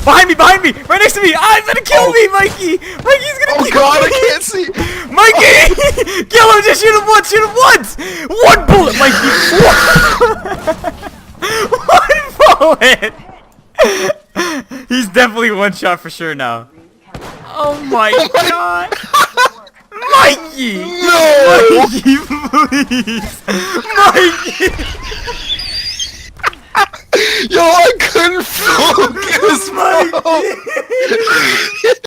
Behind me! Right next to me! Ah, he's gonna kill me, Mikey! Mikey's gonna kill God, me! I can't see. Mikey! Kill him! Just shoot him once! One bullet, Mikey! One bullet! He's definitely one shot for sure now. Oh my god! Mikey! No! Mikey, please! Mikey! Yo, I couldn't focus, bro. Mikey!